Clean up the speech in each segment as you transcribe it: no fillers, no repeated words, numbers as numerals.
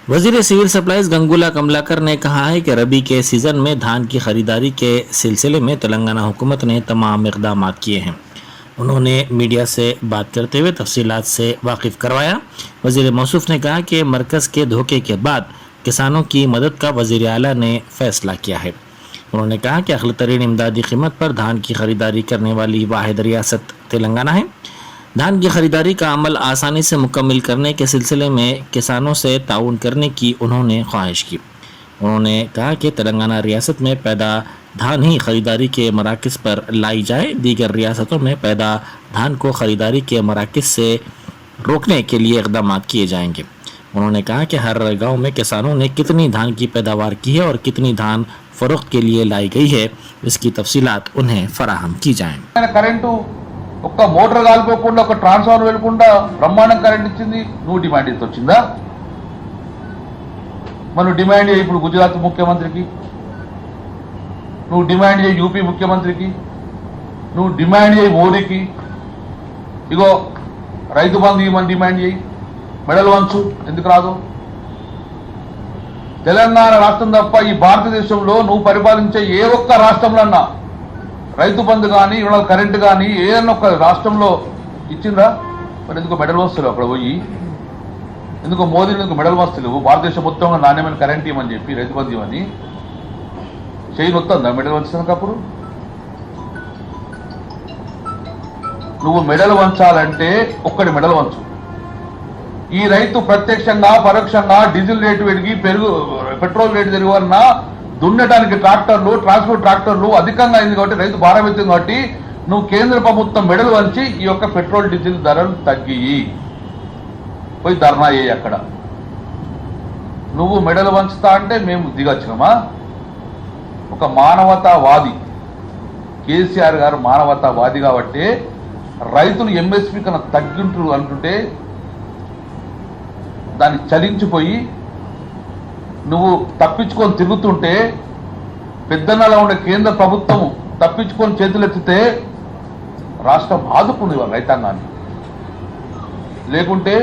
वजीर civil supplies गंगूला Kamlakar ने कहा है कि रबी के सीज़न में धान की खरीदारी के सिलसिले में तेलंगाना हुकूमत ने तमाम इकदाम किए हैं। उन्होंने मीडिया से बात करते हुए तफसीलात से वाकिफ करवाया। वजीर मौसूफ ने कहा कि मरकज़ के धोखे के बाद किसानों की मदद का वजीर आला ने फैसला किया है। उन्होंने कहा कि अक़ल तरीन इमदादी कीमत पर धान की खरीदारी करने वाली वाहिद रियासत तेलंगाना है। धान की खरीदारी का अमल आसानी से मुकम्मल करने के सिलसिले में किसानों से ताउन करने की उन्होंने ख्वाहिश की। उन्होंने कहा कि तेलंगाना रियासत में पैदा धान ही खरीदारी के मराकज़ पर लाई जाए, दीगर रियासतों में पैदा धान को खरीदारी के मराकज़ से रोकने के लिए इक़दाम किए जाएंगे। उन्होंने कहा कि हर गांव में किसानों ने कितनी धान की पैदावार की है और कितनी धान फ़रोख्त के लिए लाई गई है, इसकी तफसीलात उन्हें फराहम की जाएँ। ఒక్క మోటార్ కాలిపోకుండా ఒక ట్రాన్స్ఫార్మర్ వెళ్ళకుండా బ్రహ్మాండం కరెంట్ ఇచ్చింది. నువ్వు డిమాండ్ చేసి వచ్చిందా? మనం డిమాండ్ చేయి ఇప్పుడు గుజరాత్ ముఖ్యమంత్రికి, నువ్వు డిమాండ్ చేయి యూపీ ముఖ్యమంత్రికి, నువ్వు డిమాండ్ చేయి మోడీకి. ఇగో రైతు బంధు ఇవ్వమని డిమాండ్ చేయి, మెడల్ వంచు. ఎందుకు రాదు? తెలంగాణ రాష్ట్రం తప్ప ఈ భారతదేశంలో నువ్వు పరిపాలించే ఏ ఒక్క రాష్ట్రంలో అన్నా రైతు బంధు కానీ ఇవాళ కరెంటు కానీ ఏదన్నా ఒక రాష్ట్రంలో ఇచ్చిందా? మరి ఎందుకు మెడల్ వస్తలేవు అక్కడ పోయి? ఎందుకు మోదీ ఎందుకు మెడల్ వస్తలేవు? భారతదేశం మొత్తంగా నాణ్యమైన కరెంట్ ఇవ్వమని చెప్పి రైతు బంధు ఇవ్వని చేయి వస్తుందా మెడల్ వంచినప్పుడు? నువ్వు మెడల్ వంచాలంటే ఒక్కడి మెడల్ వంచు. ఈ రైతు ప్రత్యక్షంగా పరోక్షంగా డీజిల్ రేటు పెరిగి పెట్రోల్ రేటు పెరిగి వలన దున్నడానికి ట్రాక్టర్లు ట్రాన్స్పోర్ట్ ట్రాక్టర్లు అధికంగా అయింది కాబట్టి రైతు భారం అవుతుంది కాబట్టి నువ్వు కేంద్ర ప్రభుత్వం మెడలు వంచి ఈ యొక్క పెట్రోల్ డీజిల్ ధరలు తగ్గి పోయి ధర్నా చేయి. అక్కడ నువ్వు మెడలు వంచుతా అంటే మేము దిగొచ్చినామా? ఒక మానవతావాది కేసీఆర్ గారు మానవతావాది కాబట్టి రైతులు ఎంఎస్పీ కన్నా తగ్గింటారు అంటుంటే దాన్ని చలించిపోయి నువ్వు తప్పించుకొని తిరుగుతుంటే పెద్దన్నలా ఉండే కేంద్ర ప్రభుత్వం తప్పించుకొని చేతులెత్తితే రాష్ట్రం ఆదుకుంది వాళ్ళ రైతాంగాన్ని. లేకుంటే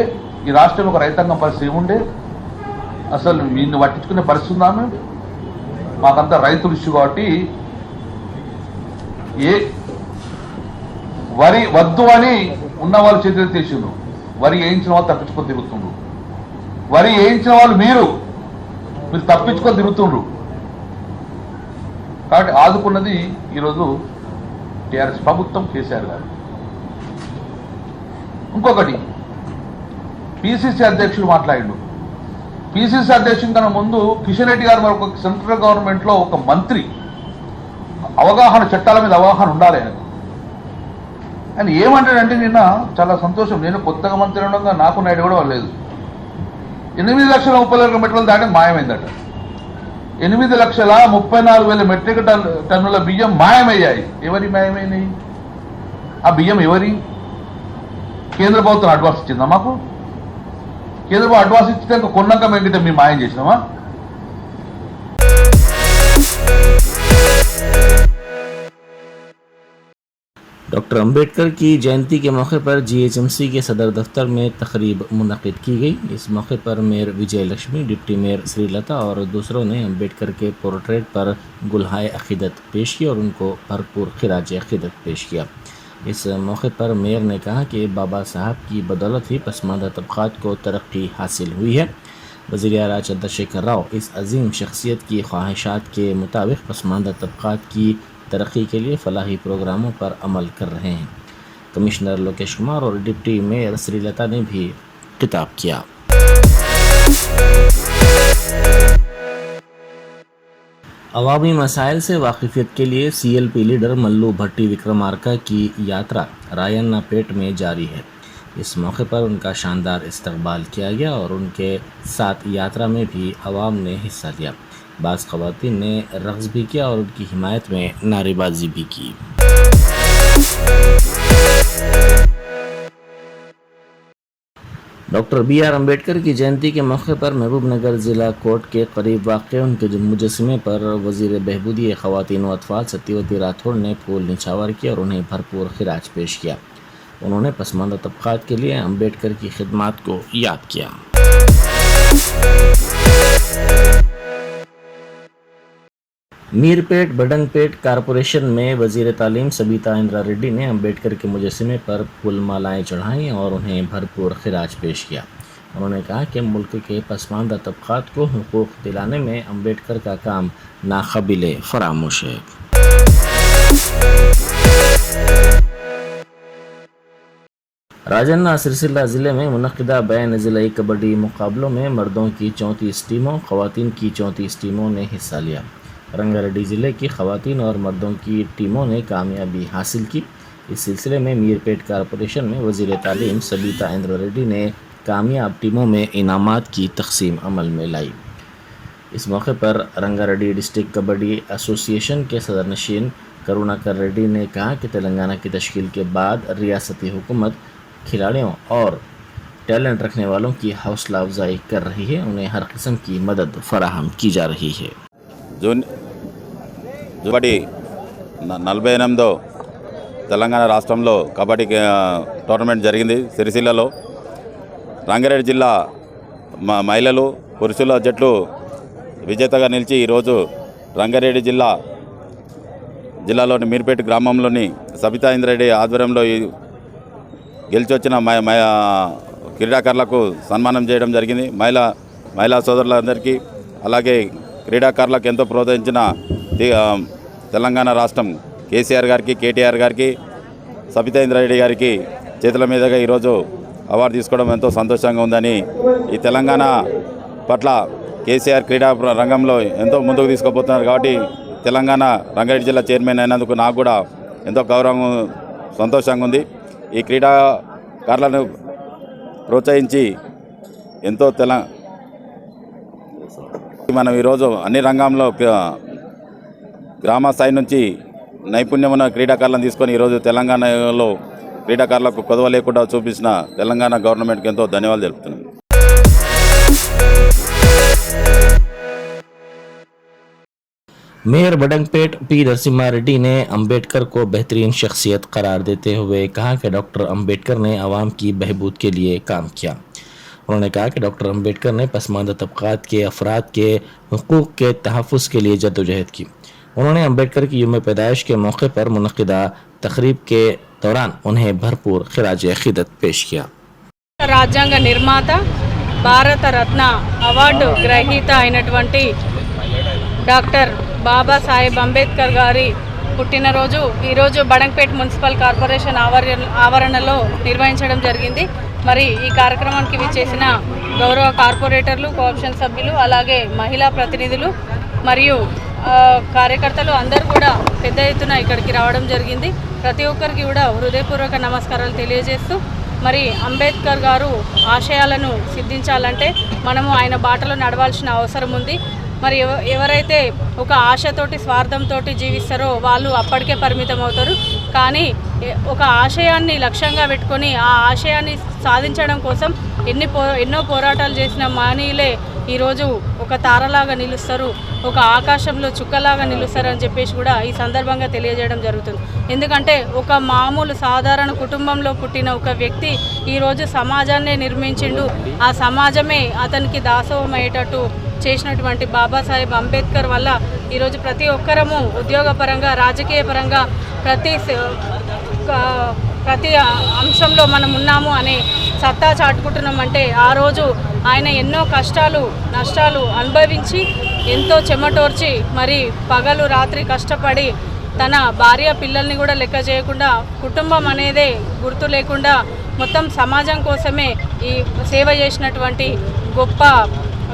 ఈ రాష్ట్రం ఒక రైతాంగం పరిస్థితి ఏముండే? అసలు వీడిని పట్టించుకునే పరిస్థితి ఉందా? మాకంతా రైతులు ఇష్యూ కాబట్టి ఏ వరి వద్దు అని ఉన్న వాళ్ళు చేతులెత్తేసిండ్రు, వరి వేయించిన వాళ్ళు తప్పించుకొని తిరుగుతుండ్రు, వరి వేయించిన వాళ్ళు మీరు తప్పించుకొని తిరుగుతుండ్రు. కాబట్టి ఆదుకున్నది ఈరోజు టీఆర్ఎస్ ప్రభుత్వం, కేసీఆర్ గారు. ఇంకొకటి పిసిసి అధ్యక్షుడు మాట్లాడిండు. పిసిసి అధ్యక్షుడి కన్నా ముందు కిషన్ రెడ్డి గారు మరి ఒక సెంట్రల్ గవర్నమెంట్లో ఒక మంత్రి, అవగాహన చట్టాల మీద అవగాహన ఉండాలి ఆయనకు. ఆయన ఏమంటాడంటే నిన్న చాలా సంతోషం, నేను కొత్తగా మంత్రి ఉండగా నాకు నాయుడు కూడా లేదు, 8,30,30,000 మెట్రికల్ దాటి మాయమైందట. 8,34,000 మెట్రిక్ టన్నుల బియ్యం మాయమయ్యాయి. ఎవరి మాయమైనాయి? ఆ బియ్యం ఎవరి? కేంద్ర ప్రభుత్వం అడ్వాన్స్ ఇచ్చిందా మాకు? కేంద్ర ప్రభుత్వం అడ్వాన్స్ ఇచ్చితే కొన్నాక మేము మేము మాయం చేసినామా? डॉक्टर अंबेडकर की जयंती के मौके पर जीएचएमसी के सदर दफ्तर में तकरीब मुनक़िद की गई। इस मौके पर मेयर विजय लक्ष्मी, डिप्टी मेयर श्रीलता और दूसरों ने अंबेडकर के पोर्ट्रेट पर गुलहाए अक़ीदत पेश की और उनको भरपूर खिराज अक़ीदत पेश किया। इस मौके पर मेयर ने कहा कि बाबा साहब की बदौलत ही पसमानदा तबक़ात को तरक्की हासिल हुई है। वज़ीर आला चंद्रशेखर राव इस अजीम शख्सियत की ख्वाहिशात के मुताबिक पसमानदा तबक़ात की तरक्की के लिए फलाही प्रोग्रामों पर अमल कर रहे हैं। कमिश्नर लोकेश कुमार और डिप्टी मेयर श्रीलता ने भी खिताब किया। अवामी मसाइल से वाकिफियत के लिए CLP लीडर मल्लू भट्टी विक्रमार्का की यात्रा रायन्नापेट में जारी है। इस मौके पर उनका शानदार इस्तकबाल किया गया और उनके साथ यात्रा में भी अवाम ने हिस्सा लिया। बाज़ ख़वातीन ने रक़्स भी किया और उनकी हिमायत में नारेबाजी भी की। डॉक्टर BR अम्बेडकर की जयंती के मौके पर महबूबनगर ज़िला कोर्ट के करीब वाक़ उनके मुजस्समे पर वज़ीर बहबूदी ख़वातीन व अतफ़ाल सत्यवती राठौड़ ने फूल निछावर किया और उन्हें भरपूर खिराज पेश किया। उन्होंने पसमानदा तबक़ात के लिए अम्बेडकर की खिदमात को याद किया। मीरपेट बडंगपेट कारपोरेशन में वजीर तालीम सबिता इंद्रा रेड्डी ने अम्बेडकर के मुजस्समे पर फूल मालाएँ चढ़ाईं और उन्हें भरपूर खिराज पेश किया। उन्होंने कहा कि मुल्क के पसमानदा तबक़ात को हुकूक़ दिलाने में अम्बेडकर का काम नाक़ाबिले फ़रामोश है। राजन्ना सिरसिल्ला ज़िले में मुनक़िदा बैन ज़िलाई कबड्डी मुकाबलों में मर्दों की 34 टीमों, ख़वातीन की 34 टीमों ने हिस्सा लिया। रंगारेड्डी ज़िले की ख़वातीन और मर्दों की टीमों ने कामयाबी हासिल की। इस सिलसिले में मीरपेट कारपोरेशन में वज़ीर तालीम सबिता इंद्रा रेड्डी ने कामयाब टीमों में इनामात की तक़सीम अमल में लाई। इस मौके पर रंगारेड्डी डिस्ट्रिक्ट कबड्डी एसोसिएशन के सदरनशीन करुणाकर रेड्डी ने कहा कि तेलंगाना की तश्कील के बाद रियासती हुकूमत खिलाड़ियों और टैलेंट रखने वालों की हौसला अफजाई कर रही है, उन्हें हर किस्म की मदद फराहम की जा रही है। కబడ్డీ 48వ తెలంగాణ రాష్ట్రంలో కబడ్డీ టోర్నమెంట్ జరిగింది సిరిసిల్లలో. రంగారెడ్డి జిల్లా మహిళలు పురుషుల జట్లు విజేతగా నిలిచి ఈరోజు రంగారెడ్డి జిల్లాలోని మీర్పేట గ్రామంలోని సబితా ఇంద్రారెడ్డి ఆధ్వర్యంలో గెలిచి వచ్చిన క్రీడాకారులకు సన్మానం చేయడం జరిగింది. మహిళా సోదరులందరికీ అలాగే క్రీడాకారులకు ఎంతో ప్రోత్సహించిన తెలంగాణ రాష్ట్రం కేసీఆర్ గారికి, కేటీఆర్ గారికి, సబితా ఇంద్రారెడ్డి గారికి చేతుల మీదుగా ఈరోజు అవార్డు తీసుకోవడం ఎంతో సంతోషంగా ఉందని, ఈ తెలంగాణ పట్ల కేసీఆర్ క్రీడా రంగంలో ఎంతో ముందుకు తీసుకుపోతున్నారు కాబట్టి తెలంగాణ రంగారెడ్డి జిల్లా చైర్మన్ అయినందుకు నాకు కూడా ఎంతో గౌరవం, సంతోషంగా ఉంది. ఈ క్రీడాకారులను ప్రోత్సహించి ఎంతో మనం ఈరోజు అన్ని రంగంలో గ్రామ స్థాయి నుంచి నైపుణ్యం ఉన్న క్రీడాకారులను తీసుకొని ఈరోజు తెలంగాణలో క్రీడాకారులకు కొదవ లేకుండా చూపించిన తెలంగాణ గవర్నమెంట్కి ఎంతో ధన్యవాదాలు తెలుపుతున్నాను. मेयर बडंगपेट पी नरसिम्हा रेड्डी ने अम्बेडकर को बेहतरीन शख्सियत करार देते हुए कहा कि डॉक्टर अम्बेडकर ने आवाम की बहबूद के लिए काम किया। उन्होंने कहा कि डॉक्टर अम्बेडकर ने पसमानदा तबक़ात के अफराद के हुकूक़ के तहफ़्फ़ुज़ के लिए जद्दोजहद की। उन्होंने अम्बेडकर की यौम पैदाइश के मौके पर मुनक़िदा तक़रीब के दौरान उन्हें भरपूर खिराज अक़ीदत पेश किया। రాజ్యాంగ నిర్మాత, భారత రత్న అవార్డు గ్రహీత అయినటువంటి డాక్టర్ బాబాసాహెబ్ అంబేద్కర్ గారి పుట్టినరోజు ఈరోజు బడంగపేట్ మున్సిపల్ కార్పొరేషన్ ఆవరణలో నిర్వహించడం జరిగింది. మరి ఈ కార్యక్రమానికి విచ్చేసిన గౌరవ కార్పొరేటర్లు, కోఆప్షన్ సభ్యులు, అలాగే మహిళా ప్రతినిధులు మరియు కార్యకర్తలు అందరూ కూడా పెద్ద ఎత్తున ఇక్కడికి రావడం జరిగింది. ప్రతి ఒక్కరికి కూడా హృదయపూర్వక నమస్కారాలు తెలియజేస్తూ, మరి అంబేద్కర్ గారు ఆశయాలను సిద్ధించాలంటే మనము ఆయన బాటలో నడవాల్సిన అవసరం ఉంది. మరి ఎవరైతే ఒక ఆశతోటి, స్వార్థంతో జీవిస్తారో వాళ్ళు అప్పటికే పరిమితం అవుతారు. కానీ ఒక ఆశయాన్ని లక్ష్యంగా పెట్టుకొని ఆ ఆశయాన్ని సాధించడం కోసం ఎన్నో పోరాటాలు చేసిన మహనీయులే ఈరోజు ఒక తారలాగా నిలుస్తారు, ఒక ఆకాశంలో చుక్కలాగా నిలుస్తారు అని చెప్పేసి కూడా ఈ సందర్భంగా తెలియజేయడం జరుగుతుంది. ఎందుకంటే ఒక మామూలు సాధారణ కుటుంబంలో పుట్టిన ఒక వ్యక్తి ఈరోజు సమాజాన్నే నిర్మించిండు. ఆ సమాజమే అతనికి దాసోహం అయ్యేటట్టు చేసినటువంటి బాబాసాహెబ్ అంబేద్కర్ వల్ల ఈరోజు ప్రతి ఒక్కరము ఉద్యోగపరంగా, రాజకీయ పరంగా ప్రతి అంశంలో మనం ఉన్నాము అనే సత్తా చాటుకుంటున్నామంటే ఆ రోజు ఆయన ఎన్నో కష్టాలు, నష్టాలు అనుభవించి ఎంతో చెమటోర్చి మరి పగలు రాత్రి కష్టపడి తన భార్య పిల్లల్ని కూడా లెక్క చేయకుండా, కుటుంబం అనేదే గుర్తు లేకుండా మొత్తం సమాజం కోసమే ఈ సేవ చేసినటువంటి గొప్ప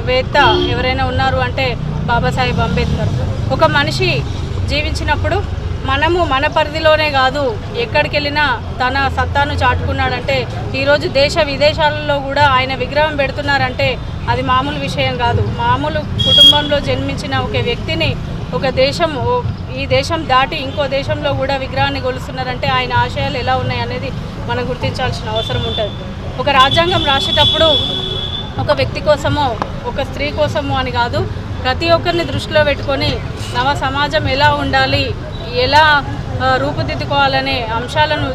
వేత్త ఎవరైనా ఉన్నారు అంటే బాబాసాహెబ్ అంబేద్కర్. ఒక మనిషి జీవించినప్పుడు మనము మన పరిధిలోనే కాదు, ఎక్కడికి వెళ్ళినా తన సత్తాను చాటుకున్నాడంటే ఈరోజు దేశ విదేశాలలో కూడా ఆయన విగ్రహం పెడుతున్నారంటే అది మామూలు విషయం కాదు. మామూలు కుటుంబంలో జన్మించిన ఒక వ్యక్తిని ఒక దేశం, ఈ దేశం దాటి ఇంకో దేశంలో కూడా విగ్రహాన్ని కొలుస్తున్నారంటే ఆయన ఆశయాలు ఎలా ఉన్నాయి అనేది మనం గుర్తించాల్సిన అవసరం ఉంటుంది. ఒక రాజ్యాంగం రాసేటప్పుడు ఒక వ్యక్తి కోసమో ఒక స్త్రీ కోసమో అని కాదు, ప్రతి ఒక్కరిని దృష్టిలో పెట్టుకొని నవ సమాజం ఎలా ఉండాలి, ఎలా రూపుదిద్దుకోవాలనే అంశాలను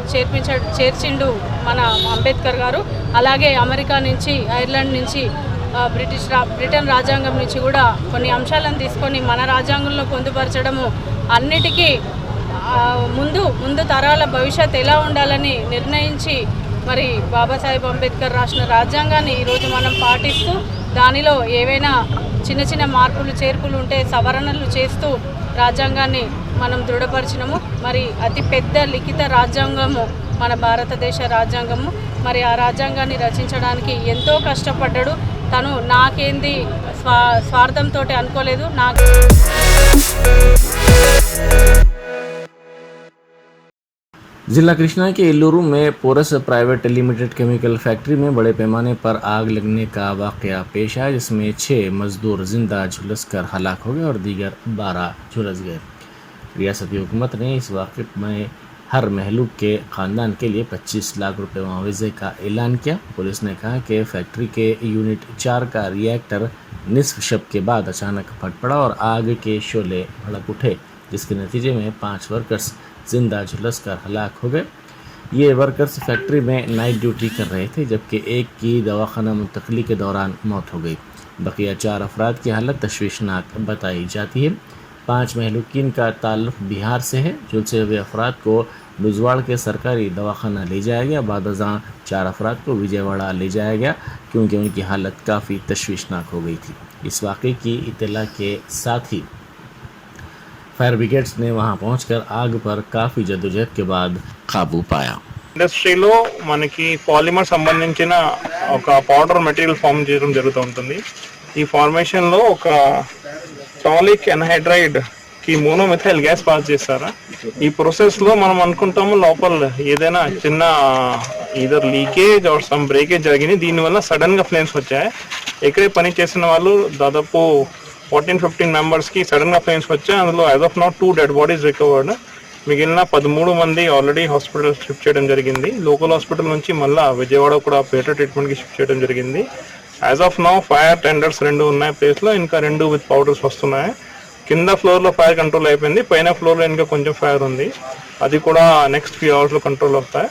చేర్చిండు మన అంబేద్కర్ గారు. అలాగే అమెరికా నుంచి, ఐర్లాండ్ నుంచి బ్రిటన్ రాజ్యాంగం నుంచి కూడా కొన్ని అంశాలను తీసుకొని మన రాజ్యాంగంలో పొందుపరచడము అన్నిటికీ ముందు తరాల భవిష్యత్ ఎలా ఉండాలని నిర్ణయించి మరి బాబాసాహెబ్ అంబేద్కర్ రాసిన రాజ్యాంగాన్ని ఈరోజు మనం పాటిస్తూ దానిలో ఏవైనా చిన్న మార్పులు చేర్పులు ఉంటే సవరణలు చేస్తూ రాజ్యాంగాన్ని మనం దృఢపరిచినము. మరి అతి పెద్ద లిఖిత రాజ్యాంగము మన భారతదేశ రాజ్యాంగము. మరి ఆ రాజ్యాంగాన్ని రచించడానికి ఎంతో కష్టపడ్డాడు తను. నాకేంది స్వార్థంతో అనుకోలేదు. నాకు जिला कृष्णा के एल्लूरू में Porus private limited chemical factory में बड़े पैमाने पर आग लगने का वाकया पेश आया, जिसमें 6 मजदूर जिंदा झुलसकर हलाक हो गए और दीगर 12 झुलस गए। रियासती हुकूमत ने इस वाक़े में हर महलूक के ख़ानदान के लिए 25 लाख रुपए मुआवजे का ऐलान किया। पुलिस ने कहा कि फैक्ट्री के यूनिट 4 का रिएक्टर निसफ शब के बाद अचानक फट पड़ा और आग के शोले भड़क उठे, जिसके नतीजे में 5 वर्कर्स जिंदा झुलस कर हलाक हो गए। ये वर्कर्स फैक्ट्री में नाइट ड्यूटी कर रहे थे, जबकि एक की दवाखाना मुंतकली के दौरान मौत हो गई। बकिया 4 अफराद की हालत तशवीशनाक बताई जाती है। 5 महलूकीन का ताल्लुक़ बिहार से है। झुलसे हुए अफराद को बुजवाड़ के सरकारी दवाखाना ले जाया गया। बाद अज़ां 4 अफराद को विजयवाड़ा ले जाया गया, क्योंकि उनकी हालत काफ़ी तशवीशनाक हो गई थी। इस वाक़े की इत्तला के साथ ही फायर ब्रिगेड्स ने वहां पहुंचकर आग पर काफ़ी जद्दोजहद के बाद काबू पाया। ఇండస్ట్రీలో మనకి పాలిమర్ సంబంధించిన ఒక పౌడర్ మెటీరియల్ ఫామ్ చేయడం జరుగుతూ ఉంటుంది. ఈ ఫార్మేషన్లో ఒక టాలిక్ ఎన్హైడ్రైడ్ కి మోనోమిథైల్ గ్యాస్ పాస్ చేస్తారా. ఈ ప్రాసెస్లో మనం అనుకుంటాము లోపల ఏదైనా చిన్న either leakage or some breakage జరిగింది, దీనివల్ల సడన్గా ఫ్లేమ్స్ వచ్చాయి. ఇక్కడే పని చేసిన వాళ్ళు దాదాపు 14-15 మెంబర్స్కి సడన్గా ఫ్లేమ్స్ వచ్చాయి. అందులో as of now 2 dead bodies recovered. మిగిలిన 13 మంది ఆల్రెడీ హాస్పిటల్ షిఫ్ట్ చేయడం జరిగింది. లోకల్ హాస్పిటల్ నుంచి మళ్ళీ విజయవాడ కూడా బెటర్ ట్రీట్మెంట్కి షిఫ్ట్ చేయడం జరిగింది. As of now fire tenders 2 ఉన్నాయి ప్లేస్లో, ఇంకా 2 విత్ పౌడర్స్ వస్తున్నాయి. కింద ఫ్లోర్లో ఫైర్ కంట్రోల్ అయిపోయింది, పైన ఫ్లోర్లో ఇంకా కొంచెం ఫైర్ ఉంది, అది కూడా నెక్స్ట్ ఫ్యూ అవర్స్లో కంట్రోల్ అవుతాయి.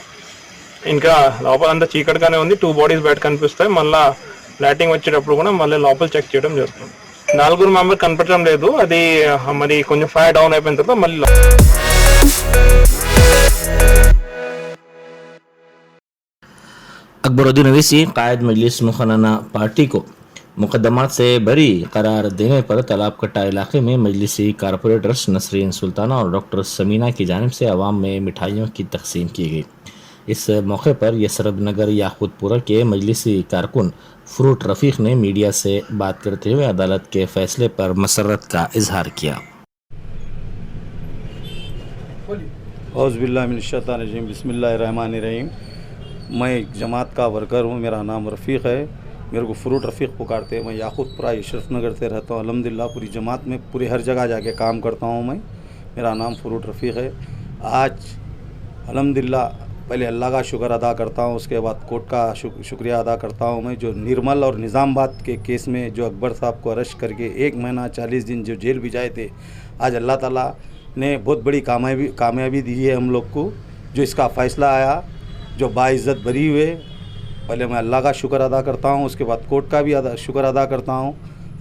ఇంకా లోపల అంతా చీకటిగానే ఉంది, 2 బాడీస్ బయట కనిపిస్తాయి. మళ్ళీ లైటింగ్ వచ్చేటప్పుడు కూడా మళ్ళీ లోపల చెక్ చేయడం జరుగుతుంది. 4 మెంబర్ కనిపించడం లేదు, అది మరి కొంచెం ఫైర్ డౌన్ అయిపోయిన తర్వాత మళ్ళీ अकबरुद्दीन अवैसी कायद मजलिस मुखनना पार्टी को मुकदमात से बरी करार देने पर तालाब कट्टा इलाके में मजलिसी कारपोरेटर्स नसरीन सुल्ताना और डॉक्टर समीना की जानिब से आवाम में मिठाइयों की तकसीम की गई। इस मौके पर यसरब नगर याकूतपुरा के मजलिसी कारकुन फ्रूट रफ़ीक ने मीडिया से बात करते हुए अदालत के फैसले पर मसरत का इजहार किया। औज़ुबिल्लाहिमिनश्शैतानिर्रजीम, बिस्मिल्लाहिर्रहमानिर्रहीम। मैं एक जमात का वर्कर हूँ, मेरा नाम रफ़ीक है, मेरे को फ्रूट रफ़ीक पुकारते हैं। मैं याकूतपुरा अशरफ नगर से रहता हूँ। अल्हम्दुलिल्लाह पूरी जमात में पूरी हर जगह जाके काम करता हूँ मैं। मेरा नाम फ्रूट रफ़ीक है। आज अल्हम्दुलिल्लाह पहले अल्लाह का शुक्र अदा करता हूँ, उसके बाद कोर्ट का शुक्रिया अदा करता हूँ मैं, जो निर्मल और निज़ामाबाद के केस में जो अकबर साहब को अरेस्ट करके 1 महीना 40 दिन जो जेल भिजाए थे, आज अल्लाह ताला ने बहुत बड़ी कामयाबी दी है हम लोग को। जो इसका फ़ैसला आया, जो बाइज़्ज़त बरी हुए, पहले मैं अल्लाह का शुक्र अदा करता हूँ, उसके बाद कोर्ट का भी शुक्र अदा करता हूँ।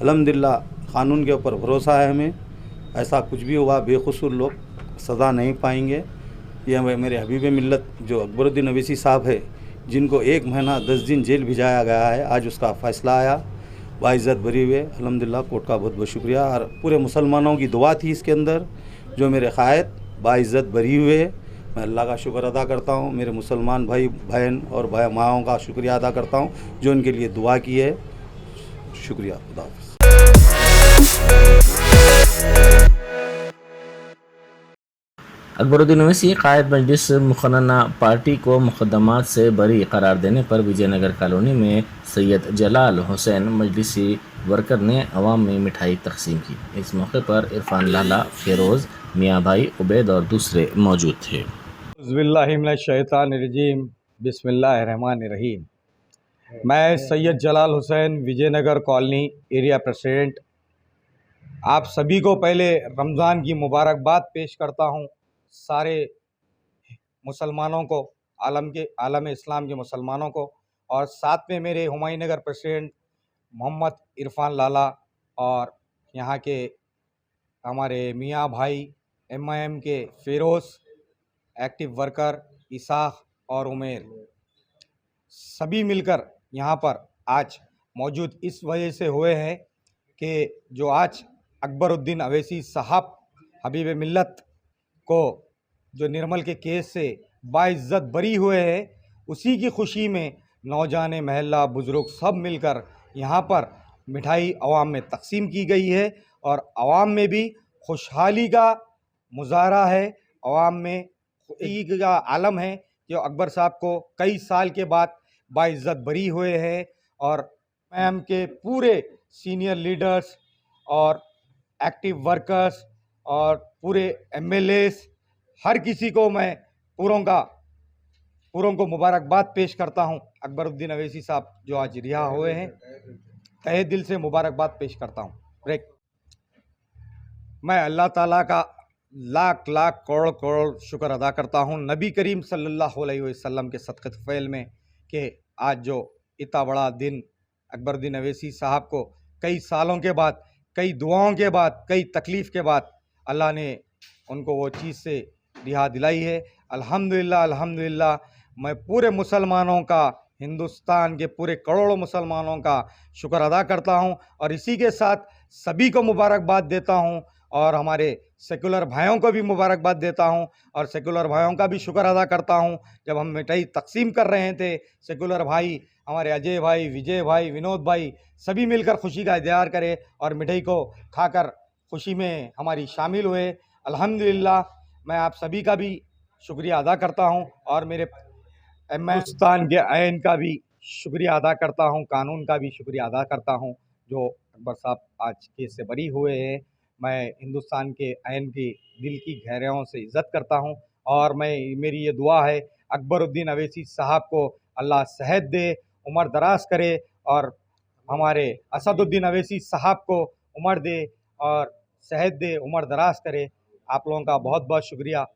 अल्हम्दुलिल्लाह क़ानून के ऊपर भरोसा है हमें, ऐसा कुछ भी हुआ बेकसूर लोग सज़ा नहीं पाएंगे। ये मेरे हबीब मिल्लत जो अकबरुद्दीन अवैसी साहब है, जिनको 1 महीना 10 दिन जेल भिजाया गया है, आज उसका फ़ैसला आया, बाइज़्ज़त बरी हुए। अल्हम्दुलिल्लाह कोर्ट का बहुत बहुत शुक्रिया। और पूरे मुसलमानों की दुआ थी इसके अंदर, जो मेरे क़ायद बाइज़्ज़त बरी हुए, मैं अल्लाह का शुक्र अदा करता हूँ। मेरे मुसलमान भाई बहन और माओं का शुक्रिया अदा करता हूँ जो उनके लिए दुआ की है। शुक्रिया, खुदा हाफ़िज़। अकबरुद्दीन अवैसी कायद मजलिस मुखनना पार्टी को मुकदमात से बरी करार देने पर विजयनगर कॉलोनी में सैयद जलाल हुसैन मजलिसी वर्कर ने अवाम में मिठाई तकसीम की। इस मौके पर इरफान लाला, फिरोज़, मियाँ भाई, उबैद और दूसरे मौजूद थे। औज़ुबिल्लाहिमिनश्शैतानिर्रजीम, बिस्मिल्लाहिर्रहमानिर्रहीम। मैं Syed Jalal Hussain, Vijayanagar colony area president, आप सभी को पहले रमज़ान की मुबारकबाद पेश करता हूँ। सारे मुसलमानों को, आलम इस्लाम के मुसलमानों को, और साथ में मेरे हुमायूं नगर प्रेसिडेंट मोहम्मद इरफान लाला और यहाँ के हमारे मियाँ भाई MIM के फिरोज़, एक्टिव वर्कर इसाक और उमेर, सभी मिलकर यहाँ पर आज मौजूद इस वजह से हुए हैं कि जो आज अकबरुद्दीन अवैसी साहब हबीब मिल्लत को जो निर्मल के केस से बाइज्जत बरी हुए हैं, उसी की खुशी में नौजाने महल्ला बुज़ुर्ग सब मिलकर यहाँ पर मिठाई अवाम में तकसीम की गई है और अवाम में भी खुशहाली का मुजाहरा है, अवाम में खुशी का आलम है कि अकबर साहब को कई साल के बाद बाइज्जत बरी हुए हैं। और मैम के पूरे सीनियर लीडर्स और एक्टिव वर्कर्स और पूरे MLAs, हर किसी को मैं पूरों को मुबारकबाद पेश करता हूं। अकबरुद्दीन अवैसी साहब जो आज रिहा हुए हैं, तहे दिल से मुबारकबाद पेश करता हूं। ब्रेक। मैं अल्लाह ताला का लाख लाख करोड़ करोड़ शुक्र अदा करता हूं नबी करीम सल्लल्लाहु अलैहि वसल्लम के सदक़े फ़ैल में कि आज जो इतना बड़ा दिन अकबरुद्दीन अवैसी साहब को कई सालों के बाद, कई दुआओं के बाद, कई तकलीफ़ के बाद अल्लाह ने उनको वो चीज़ से रिहा दिलाई है। अल्हम्दुलिल्लाह अल्हम्दुलिल्लाह। मैं पूरे मुसलमानों का, हिंदुस्तान के पूरे करोड़ों मुसलमानों का शुक्र अदा करता हूं और इसी के साथ सभी को मुबारकबाद देता हूं और हमारे सेकुलर भाइयों को भी मुबारकबाद देता हूं और सेकुलर भाइयों का भी शुक्र अदा करता हूं। जब हम मिठाई तकसीम कर रहे थे, सेकुलर भाई हमारे अजय भाई, विजय भाई, विनोद भाई सभी मिलकर खुशी का इज़हार करे और मिठाई को खाकर खुशी में हमारी शामिल हुए। अल्हम्दुलिल्लाह। मैं आप सभी का भी शुक्रिया अदा करता हूं और मेरे हिंदुस्तान के आइन का भी शुक्रिया अदा करता हूं, कानून का भी शुक्रिया अदा करता हूं जो अकबर साहब आज केस से बरी हुए हैं। मैं हिंदुस्तान के आइन की दिल की गहराइयों से इज़्ज़त करता हूं और मेरी ये दुआ है अकबरुद्दीन अवैसी साहब को अल्लाह सेहत दे, उम्र दराज करे और हमारे असदुद्दीन अवैसी साहब को उम्र दे और सेहत दे, उम्र दराज करे। आप लोगों का बहुत बहुत शुक्रिया।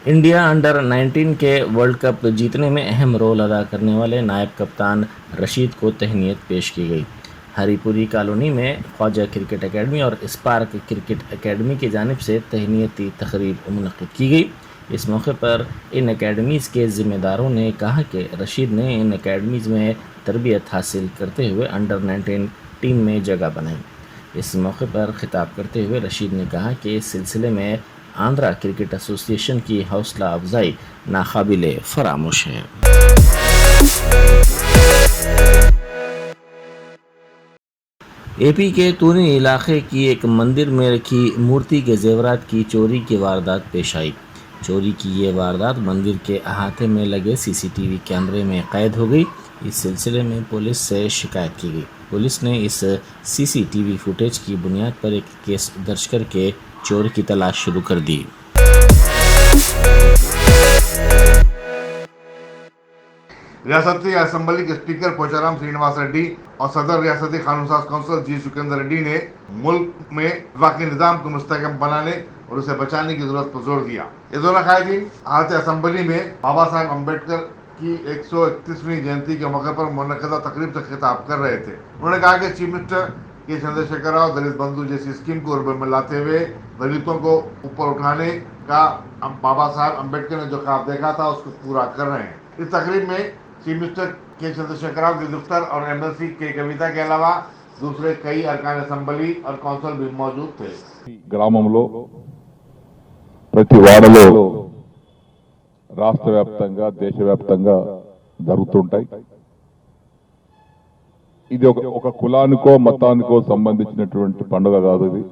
इंडिया अंडर 19 के वर्ल्ड कप जीतने में अहम रोल अदा करने वाले नायब कप्तान रशीद को तहनीत पेश की गई। हरीपुरी कॉलोनी में ख्वाजा क्रिकेट एकेडमी और स्पार्क क्रिकेट एकेडमी की जानिब से तहनीती तकरीब मुनक़िद की गई। इस मौके पर इन एकेडमीज़ के ज़िम्मेदारों ने कहा कि रशीद ने इन एकेडमीज़ में तरबियत हासिल करते हुए अंडर 19 टीम में जगह बनाई। इस मौके पर खिताब करते हुए रशीद ने कहा कि इस सिलसिले में आंध्रा क्रिकेट एसोसिएशन की हौसला अफजाई नाकाबिले फरामोश है। AP के तूनी इलाके की एक मंदिर में रखी मूर्ति के जेवरात की चोरी की वारदात पेश आई। चोरी की ये वारदात मंदिर के अहाते में लगे CCTV कैमरे में कैद हो गई। इस सिलसिले में पुलिस से शिकायत की गई। पुलिस ने इस CCTV फुटेज की बुनियाद पर एक केस दर्ज करके चोर की तलाश शुरू कर दी। रियासती असम्बली के स्पीकर पोचाराम श्रीनिवास रेड्डी और सदर रियासती कानून साज कौंसिल जी सुकेंद्र रेड्डी ने मुल्क में वफाकी निज़ाम को मुस्तहकम बनाने और उसे बचाने की जरूरत पर जोर दिया। ये दौरान कहा कि आज असम्बली में बाबा साहेब अम्बेडकर की 131वीं जयंती के मौके पर मुनक़दा तकरीब से खिताब कर रहे थे। उन्होंने कहा कि चीफ मिनिस्टर के चंद्रशेखर राव दलित बंधु जैसी स्कीम को उर्बन में लाते हुए दलितों को ऊपर उठाने का बाबा साहब अम्बेडकर ने जो ख्वाब देखा था उसको पूरा कर रहे हैं। इस तकरीब में चीफ मिनिस्टर के चंद्रशेखर राव के दफ्तर और MLC के कविता के अलावा दूसरे कई अरकान असेंबली और कौंसिल भी मौजूद थे। గ్రామంలో ప్రతి వాడలో రాష్ట్ర వ్యాప్తంగా దేశవ్యాప్తంగా జరుగుతుంటాయి। ఇది ఒక కులానికో మతానికో సంబంధించినటువంటి పండుగ కాదు। ఇది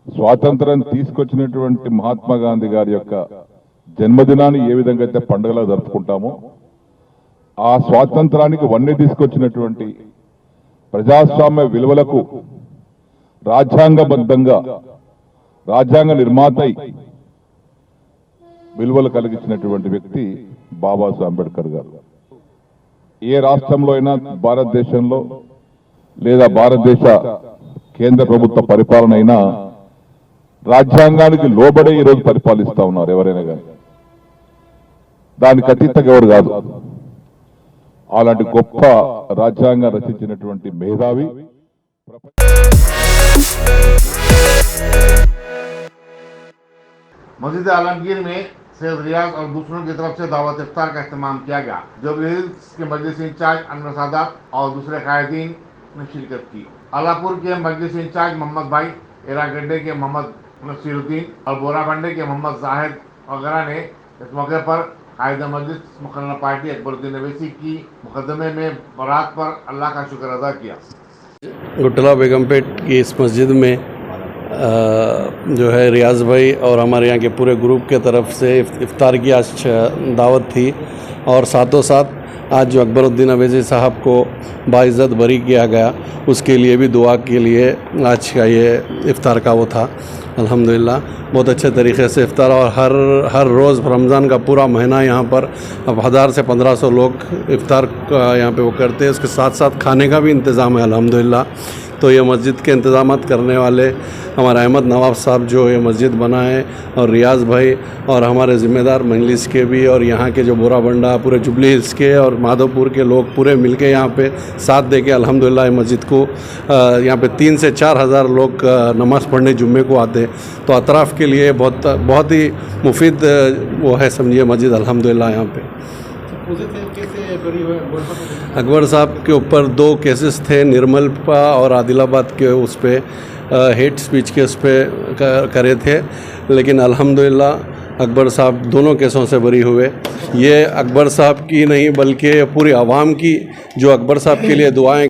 స్వాతంత్రం తీసుకొచ్చినటువంటి మహాత్మా గాంధీ గారి యొక్క జన్మదినాన్ని ఏ విధంగా అయితే పండుగలా జరుపుకుంటామో ఆ స్వాతంత్రానికి వన్నె తీసుకొచ్చినటువంటి ప్రజాస్వామ్య విలువలకు రాజ్యాంగబద్ధంగా రాజ్యాంగ నిర్మాతై విలువలు కలిగించినటువంటి వ్యక్తి బాబాసాహెబ్ అంబేద్కర్ గారు। ఏ రాష్ట్రంలో అయినా భారతదేశంలో లేదా భారతదేశ కేంద్ర ప్రభుత్వ పరిపాలన అయినా రాజ్యాంగానికి లోబడే ఈరోజు పరిపాలిస్తా ఉన్నారు ఎవరైనా కానీ। దానికి అతీతంగా ఎవరు కాదు. అలాంటి గొప్ప రాజ్యాంగం రచించినటువంటి మేధావి मस्जिद आलमगीर में सैयद रियाज और दूसरों की तरफ से दावत इफ्तार का इस्तेमाल किया गया। जुबली हिल्स के मजलिस इंचार्ज अनवर सादात और दूसरे कायदीन ने शिरकत की। अलापुर के मजलिस इंचार्ज मोहम्मद भाई, एरागड्डे के मोहम्मद नसीरुद्दीन और बोराबंडे के मोहम्मद जाहिद वगैरह ने इस मौके पर कायदा मजलिस मुकर्रर पार्टी अकबरुद्दीन अवैसी की मुकदमे में बरात पर अल्लाह का शुक्र अदा किया। गुटला बेगमपेट की इस मस्जिद में जो है रियाज भाई और हमारे यहाँ के पूरे ग्रुप के तरफ से इफ्तार की आज दावत थी और साथों साथ आज जो अकबरुद्दीन अवैसी साहब को बाइज़्ज़त बरी किया गया उसके लिए भी दुआ के लिए आज का ये इफ्तार का वो था। अल्हम्दुलिल्लाह बहुत अच्छे तरीके से इफ्तार और हर रोज़ रमज़ान का पूरा महीना यहाँ पर अब 1000 से 1500 लोग इफ्तार यहाँ पे वो करते हैं। उसके साथ साथ खाने का भी इंतज़ाम है अल्हम्दुलिल्लाह। तो ये मस्जिद के इंतज़ामात करने वाले हमारे अहमद नवाब साहब जो ये मस्जिद बनाए और रियाज भाई और हमारे ज़िम्मेदार मजलिस के भी और यहाँ के जो बोराबंडा पूरे जुबली हिल्स के और माधोपुर के लोग पूरे मिलके यहाँ पे साथ दे के अल्हम्दुलिल्लाह ये मस्जिद को यहाँ पे 3 से 4 हज़ार लोग नमाज़ पढ़ने जुम्मे को आते। तो अतराफ़ के लिए बहुत ही मुफीद वो है समझिए मस्जिद अल्हम्दुलिल्लाह यहाँ पे। अकबर साहब के ऊपर 2 केसेस थे, निर्मलपा और आदिलाबाद के उस पर हेट स्पीच के उस पर करे थे, लेकिन अल्हम्दुलिल्लाह अकबर साहब दोनों केसों से बरी हुए। ये अकबर साहब की नहीं बल्कि पूरी आवाम की जो अकबर साहब के लिए दुआएं।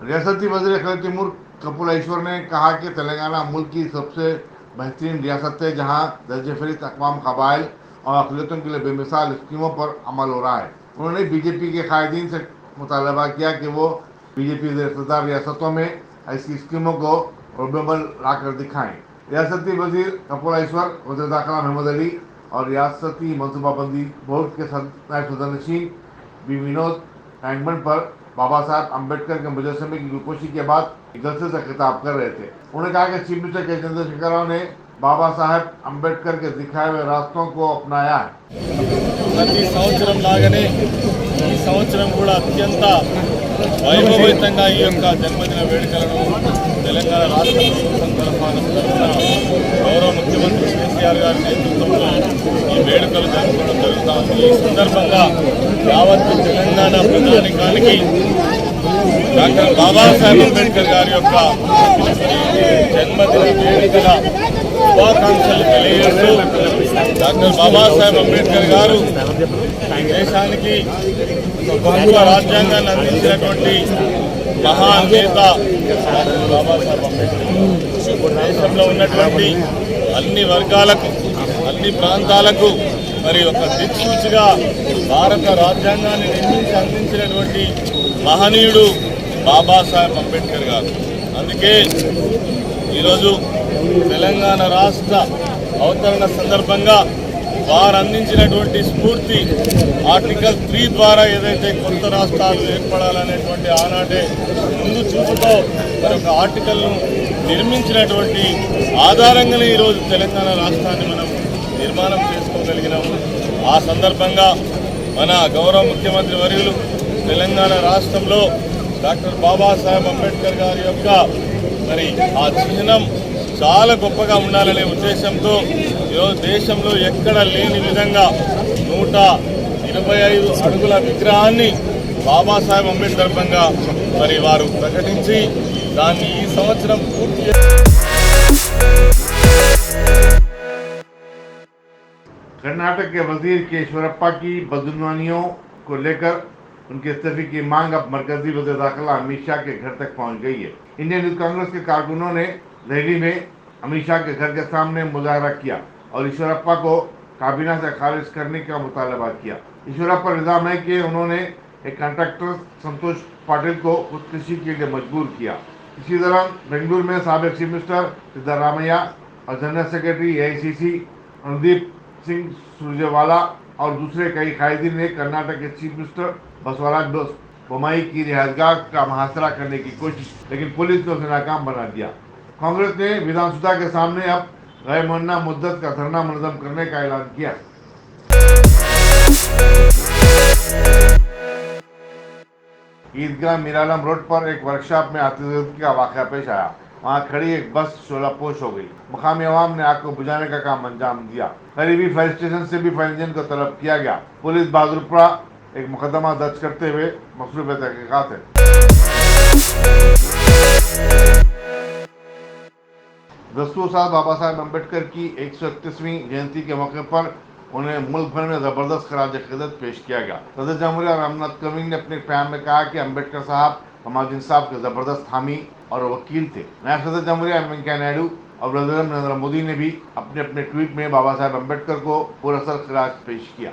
रियासती वज़ीर खलील तैमूर कपूर ईश्वर ने कहा कि तेलंगाना मुल्क की सबसे बेहतरीन रियासत है जहाँ दर्ज फहरिस्त अक़वाम कबाइल और अक़लियतों के लिए बेमिसाल स्कीमों पर अमल हो रहा है। उन्होंने बीजेपी के कायदीन से मुतालबा किया कि वो बीजेपी इक़्तिदार रियासतों में ऐसी स्कीमों को रोबेबल ला कर दिखाएँ। रियासती वज़ीर कपूर ईश्वर, वज़ीर दाखिला महमूद अली और रियासती मनसूबाबंदी बोर्ड के नायब सदरनशीन बी विनोद टैंकबंड पर बाबा साहब अम्बेडकर के मुजस्समे की गुलकोशी के बाद एक जलसे से खिताब कर रहे थे। उन्होंने कहा कि चीफ मिनिस्टर के चंद्रशेखर राव ने बाबा साहब अम्बेडकर के दिखाए हुए रास्तों को अपनाया है। ప్రతి సంవత్సరం లాగానే ఈ సంవత్సరం కూడా అత్యంత వైభవయుతంగా ఈ యొక్క జన్మదిన వేడుకలను తెలంగాణ రాష్ట్ర ప్రభుత్వం తరఫున గౌరవ ముఖ్యమంత్రి కేసీఆర్ గారి నేతృత్వంలో ఈ వేడుకలు జరుపుకోవడం జరుగుతూ ఉంది। ఈ సందర్భంగా యావత్ తెలంగాణ ప్రజానికానికి డాక్టర్ బాబాసాహెబ్ అంబేద్కర్ గారి యొక్క జన్మదిన వేడుకల శుభాకాంక్షలు తెలియజేస్తూ డాక్టర్ బాబాసాహెబ్ అంబేద్కర్ గారు దేశానికి గొప్ప రాజ్యాంగాన్ని అందించినటువంటి మహానేత డాక్టర్ బాబాసాహెబ్ అంబేద్కర్ దేశంలో ఉన్నటువంటి అన్ని వర్గాలకు అన్ని ప్రాంతాలకు మరి ఒక దిక్సూచిగా భారత రాజ్యాంగాన్ని నిర్మించి అందించినటువంటి మహనీయుడు బాబాసాహెబ్ అంబేద్కర్ గారు। అందుకే ఈరోజు తెలంగాణ రాష్ట్ర అవతరణ సందర్భంగా వారు అందించినటువంటి స్ఫూర్తి ఆర్టికల్ 3 ద్వారా ఏదైతే కొత్త రాష్ట్రాలు ఏర్పడాలనేటువంటి ఆనాటే ముందు చూపుతో మరొక ఆర్టికల్ను నిర్మించినటువంటి ఆధారంగానే ఈరోజు తెలంగాణ రాష్ట్రాన్ని మనం నిర్మాణం చేసుకోగలిగినాము। ఆ సందర్భంగా మన గౌరవ ముఖ్యమంత్రి వర్యులు తెలంగాణ రాష్ట్రంలో డాక్టర్ బాబాసాహెబ్ అంబేద్కర్ గారి యొక్క మరి ఆ చిహ్నం చాలా గొప్పగా ఉండాలనే ఉద్దేశంతో ఈరోజు దేశంలో ఎక్కడ లేని విధంగా 125 అడుగుల విగ్రహాన్ని బాబాసాహెబ్ అంబేద్కర్ పరంగా మరి వారు ప్రకటించి దాన్ని ఈ సంవత్సరం పూర్తి कर्नाटक के वजीर केशवरप्पा की बदगुमानियों को लेकर उनके इस्तीफे की मांग अब मरकजी वज़ीर दाखिला अमित शाह के घर तक पहुंच गई है। इंडियन यूथ कांग्रेस के कारकुनों ने दिल्ली में अमित शाह के घर के सामने मुजाहरा किया और ईश्वरप्पा को काबीना से खारिज करने का मुतालबा किया। ईश्वरप्पा पर इल्जाम है कि उन्होंने एक कॉन्ट्रैक्टर संतोष पाटिल को खुदकुशी के लिए मजबूर किया। इसी दौरान बेंगलुरु में साबिक चीफ मिनिस्टर सिद्धारामैया और general secretary AICC Randeep Singh Surjewala और दूसरे कई कायदीन ने कर्नाटक के चीफ मिनिस्टर बसवराज बोम्मई की रिहायशगाह का मुहासरा करने की कोशिश, लेकिन पुलिस ने उसे नाकाम बना दिया। कांग्रेस ने विधानसभा के सामने अब गए महीना मुद्दत का धरना मुनज़्ज़म करने का ऐलान किया। ईदगाह मीरालम रोड पर एक वर्कशॉप में आतिशबाजी का वाक़या पेश आया। वहां खड़ी एक बस शोलापोश हो गई। मुकामी अवाम ने आग को बुझाने का काम अंजाम दिया। करीबी फायर स्टेशन से भी फायर इंजन को तलब किया गया। पुलिस बहादुरपुरा एक मुकदमा दर्ज करते हुए मसरूफ़ तहक़ीक़ात है। दस्तूर साहब बाबा साहेब अम्बेडकर की 131वीं जयंती के मौके पर उन्हें मुल्क भर में जबरदस्त खराज अक़ीदत पेश किया गया। सदर जमहूरिया रामनाथ कोविंद ने अपने प्यार में कहा कि अम्बेडकर साहब समाज इंसाफ के जबरदस्त हामी और वकील थे। नायब सदर जमहूरिया वेंकैया नायडू और वज़ीर-ए-आज़म नरेंद्र मोदी ने भी अपने अपने ट्वीट में बाबा साहेब अम्बेडकर को पुरस्कार खराज पेश किया।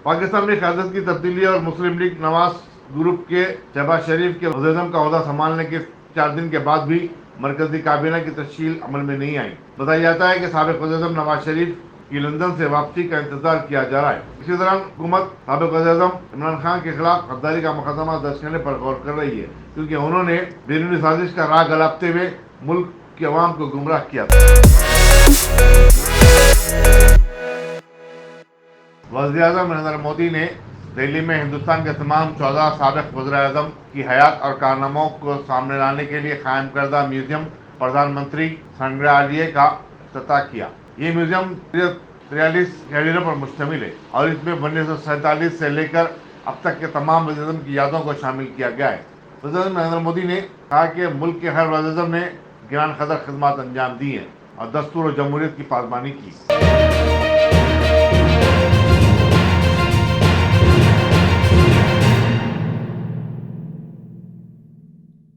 पाकिस्तान में क़यादत की तब्दीली और मुस्लिम लीग नवाज ग्रुप के शहबाज शरीफ के वज़ीर-ए-आज़म का ओहदा संभालने के 4 दिन के बाद भी मरकजी काबीना की तश्कील अमल में नहीं आई। बताया जाता है कि साबिक़ वज़ीर-ए-आज़म नवाज शरीफ की लंदन से वापसी का इंतजार किया जा रहा है। इसी दौरान हुकूमत साबिक़ वज़ीर-ए-आज़म इमरान खान के खिलाफ गद्दारी का मुकदमा दर्ज करने पर गौर कर रही है, क्योंकि उन्होंने बैरूनी साजिश का राह गलापते हुए मुल्क के अवाम को गुमराह किया था। वज़ीर-ए-आज़म नरेंद्र मोदी ने दिल्ली में हिंदुस्तान के तमाम 14 साबिक़ वज़ीर-ए-आज़म की हयात और कारनामों को सामने लाने के लिए कायम करदा म्यूजियम प्रधानमंत्री संग्रहालय का इफ्तिताह किया। ये म्यूजियम 43 कैरियरों पर मुश्तमिल है और इसमें 1947 से लेकर अब तक के तमाम वज़ीर-ए-आज़म की यादों को शामिल किया गया है। वज़ीर-ए-आज़म नरेंद्र मोदी ने कहा कि मुल्क के हर वज़ीर-ए-आज़म ने गिरान क़दर खिदमत अंजाम दी हैं और दस्तूर और जमहूरियत की पासबानी की।